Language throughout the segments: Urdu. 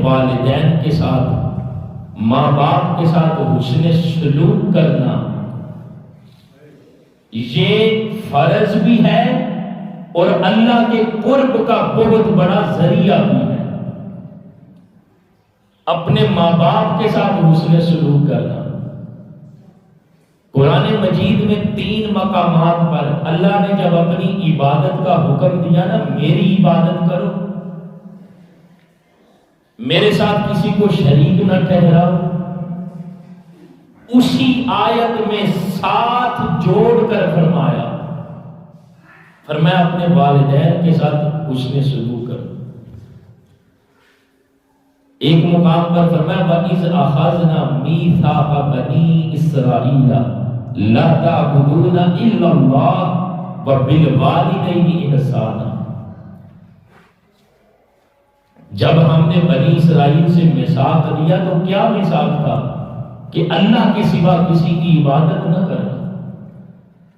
والدین کے ساتھ، ماں باپ کے ساتھ حسن سلوک کرنا یہ فرض بھی ہے اور اللہ کے قرب کا بہت بڑا ذریعہ بھی ہے۔ اپنے ماں باپ کے ساتھ حسن سلوک کرنا، قرآن مجید میں 3 مقامات پر اللہ نے جب اپنی عبادت کا حکم دیا نا، میری عبادت کرو، میرے ساتھ کسی کو شریک نہ ٹھہراؤ، اسی آیت میں ساتھ جوڑ کر فرمایا اپنے والدین کے ساتھ حسن سلوک کرو۔ ایک مقام پر فرمایا وَإِذْ أَخَذْنَا مِيثَاقَ بَنِي إِسْرَائِيلَ لَا تَعْبُدُونَ إِلَّا اللَّهَ وَبِالْوَالِدَيْنِ إِحْسَانًا۔ جب ہم نے بنی اسرائیل سے میثاق لیا تو کیا میثاق تھا کہ اللہ کے سوا کسی کی عبادت نہ کرنا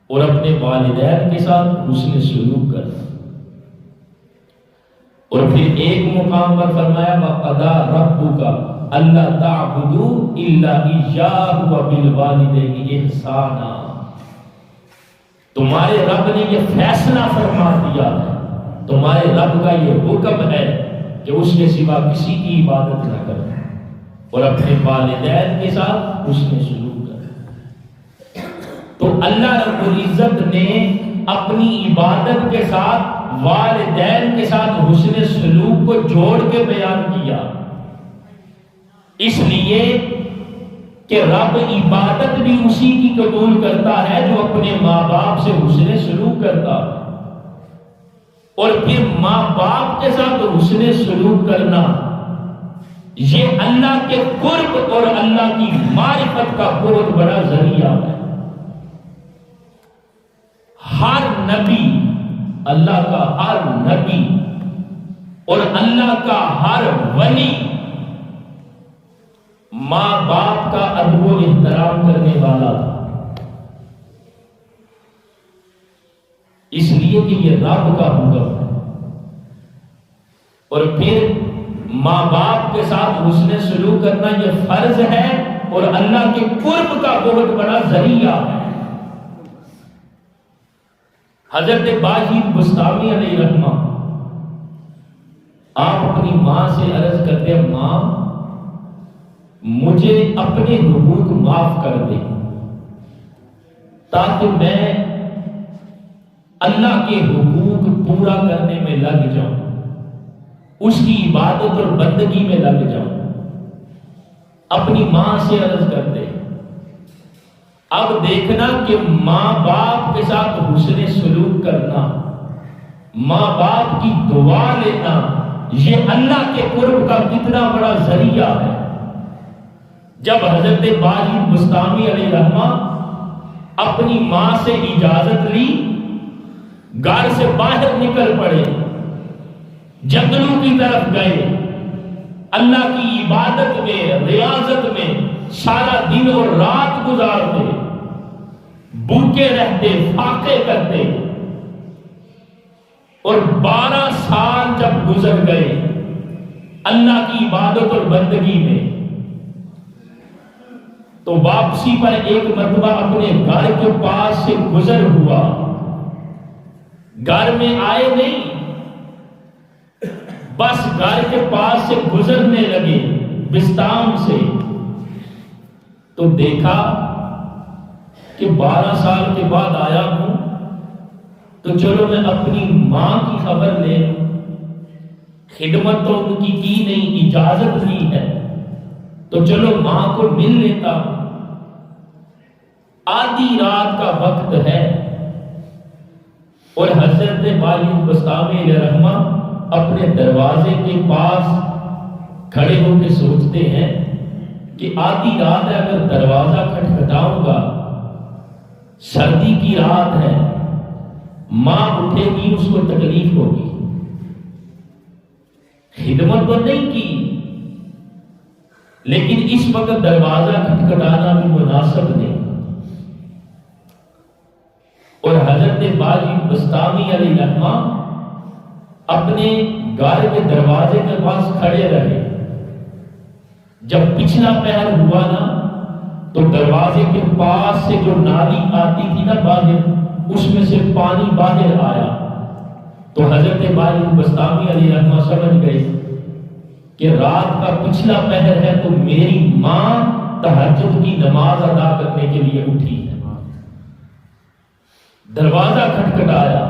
اور اپنے والدین کے ساتھ حسن سلوک کرنا۔ اور پھر ایک مقام پر فرمایا وَقَضَىٰ رَبُّكَ أَلَّا تَعْبُدُوا إِلَّا إِيَّاهُ وَبِالْوَالِدَيْنِ إِحْسَانًا۔ تمہارے رب نے یہ فیصلہ فرما دیا ہے، تمہارے رب کا یہ حکم ہے کہ اس کے سوا کسی کی عبادت نہ کرنا اور اپنے والدین کے ساتھ حسن سلوک کرنا۔ تو اللہ رب العزت نے اپنی عبادت کے ساتھ والدین کے ساتھ حسن سلوک کو جوڑ کے بیان کیا، اس لیے کہ رب عبادت بھی اسی کی قبول کرتا ہے جو اپنے ماں باپ سے حسن سلوک کرتا ہے، اور پھر ماں باپ کے ساتھ حسن سلوک کرنا یہ اللہ کے قرب اور اللہ کی معرفت کا بہت بڑا ذریعہ ہے۔ ہر نبی، اللہ کا ہر نبی اور اللہ کا ہر ولی ماں باپ کا ادب و احترام کرنے والا تھا، اس لیے کہ یہ رب کا حکم ہے۔ اور پھر ماں باپ کے ساتھ حسن سلوک کرنا یہ فرض ہے اور اللہ کے قرب کا بہت بڑا ذریعہ ہے۔ حضرت باجید بستامی علیہ رحمہ آپ اپنی ماں سے عرض کرتے ہیں ماں مجھے اپنے حقوق معاف کر دے تاکہ میں اللہ کے حقوق پورا کرنے میں لگ جاؤں، اس کی عبادت اور بندگی میں لگ جاؤں۔ اپنی ماں سے عرض کرتے، اب دیکھنا کہ ماں باپ کے ساتھ حسن سلوک کرنا، ماں باپ کی دعا لینا یہ اللہ کے قرب کا کتنا بڑا ذریعہ ہے۔ جب حضرت باجید بستامی علیہ رحمہ اپنی ماں سے اجازت لی، گھر سے باہر نکل پڑے، جنگلوں کی طرف گئے، اللہ کی عبادت میں ریاضت میں سارا دن اور رات گزارتے، بھوکے رہتے، فاقے کرتے، اور 12 سال جب گزر گئے اللہ کی عبادت اور بندگی میں، تو واپسی پر ایک مرتبہ اپنے گھر کے پاس سے گزر ہوا، گھر میں آئے نہیں، بس گھر کے پاس سے گزرنے لگے بستام سے، تو دیکھا کہ 12 سال کے بعد آیا ہوں تو چلو میں اپنی ماں کی خبر لے لوں، خدمت تو ان کی نہیں، اجازت لی ہے تو چلو ماں کو مل لیتا ہوں۔ آدھی رات کا وقت ہے اور حضرت باجید بستامی علیہ رحمہ اپنے دروازے کے پاس کھڑے ہو کے سوچتے ہیں کہ آدھی رات ہے، اگر دروازہ کھٹکھٹاؤں گا، سردی کی رات ہے، ماں اٹھے گی، اس کو تکلیف ہوگی، خدمت تو نہیں کی، لیکن اس وقت دروازہ کھٹکھٹانا بھی مناسب نہیں۔ اور حضرت باجید بستامی علیہ رحمہ اپنے گھر کے دروازے کے پاس کھڑے رہے، جب پچھلا پہر ہوا نا تو دروازے کے پاس سے جو نالی آتی تھی نا باہر، اس میں سے پانی باہر آیا تو حضرت باجد بسطامی علیہ رحمہ سمجھ گئے کہ رات کا پچھلا پہر ہے تو میری ماں تہجد کی نماز ادا کرنے کے لیے اٹھی ہے۔ دروازہ کھٹکھٹایا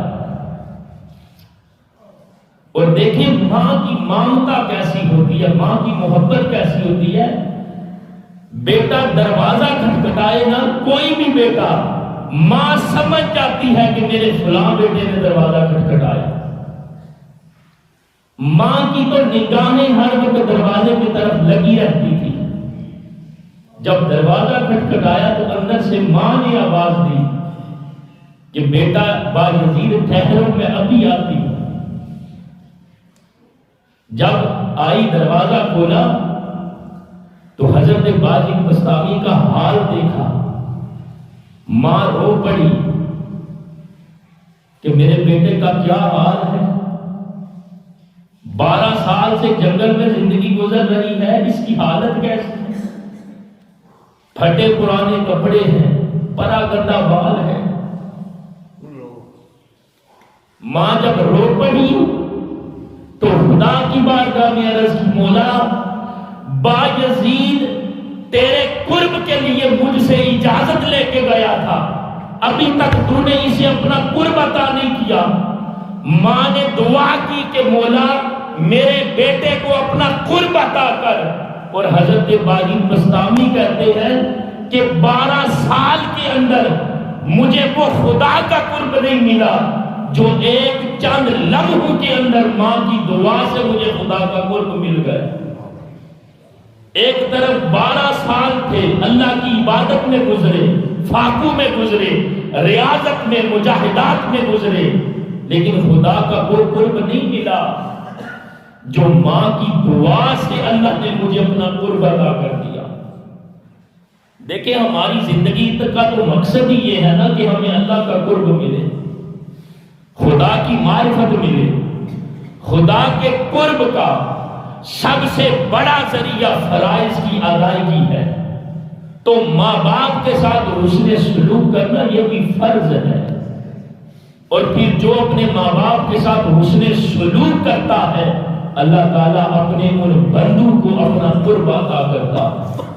اور دیکھیں ماں کی مامتا کیسی ہوتی ہے، ماں کی محبت کیسی ہوتی ہے۔ بیٹا دروازہ کھٹکھٹائے نا، کوئی بھی بیٹا، ماں سمجھ جاتی ہے کہ میرے فلاں بیٹے نے دروازہ کھٹکھٹایا۔ ماں کی تو نگاہیں ہر وقت دروازے کی طرف لگی رہتی تھی۔ جب دروازہ کھٹکھٹایا تو اندر سے ماں نے آواز دی کہ بیٹا باجزید ٹھہرو، میں ابھی آتی ہوں۔ جب آئی دروازہ کھولا تو حضرت باجد بسطامی کا حال دیکھا، ماں رو پڑی کہ میرے بیٹے کا کیا حال ہے، 12 سال سے جنگل میں زندگی گزر رہی ہے، اس کی حالت کیسی ہے، پھٹے پرانے کپڑے ہیں، پرا گندا بال ہے۔ ماں جب رو پڑی تو خدا کی بارگاہ میں عرض کی، مولا باجزید تیرے قرب کے لیے مجھ سے اجازت لے کے گیا تھا، ابھی تک تو نے اسے اپنا قرب عطا نہیں کیا۔ ماں نے دعا کی کہ مولا میرے بیٹے کو اپنا قرب عطا کر، اور حضرت باجد بسطامی کہتے ہیں کہ 12 سال کے اندر مجھے وہ خدا کا قرب نہیں ملا جو ایک چند لمحوں کے اندر ماں کی دعا سے مجھے خدا کا قرب مل گیا۔ ایک طرف 12 سال تھے اللہ کی عبادت میں گزرے، فاقوں میں گزرے، ریاضت میں، مجاہدات میں گزرے، لیکن خدا کا وہ قرب نہیں ملا جو ماں کی دعا سے اللہ نے مجھے اپنا قرب عطا کر دیا۔ دیکھیں ہماری زندگی کا تو مقصد ہی یہ ہے نا کہ ہمیں اللہ کا قرب ملے، خدا کی معرفت ملے۔ خدا کے قرب کا سب سے بڑا ذریعہ فرائض کی ادائیگی ہے، تو ماں باپ کے ساتھ حسن سلوک کرنا یہ بھی فرض ہے، اور پھر جو اپنے ماں باپ کے ساتھ حسن سلوک کرتا ہے اللہ تعالیٰ اپنے ان بندوں کو اپنا قرب عطا کرتا ہے۔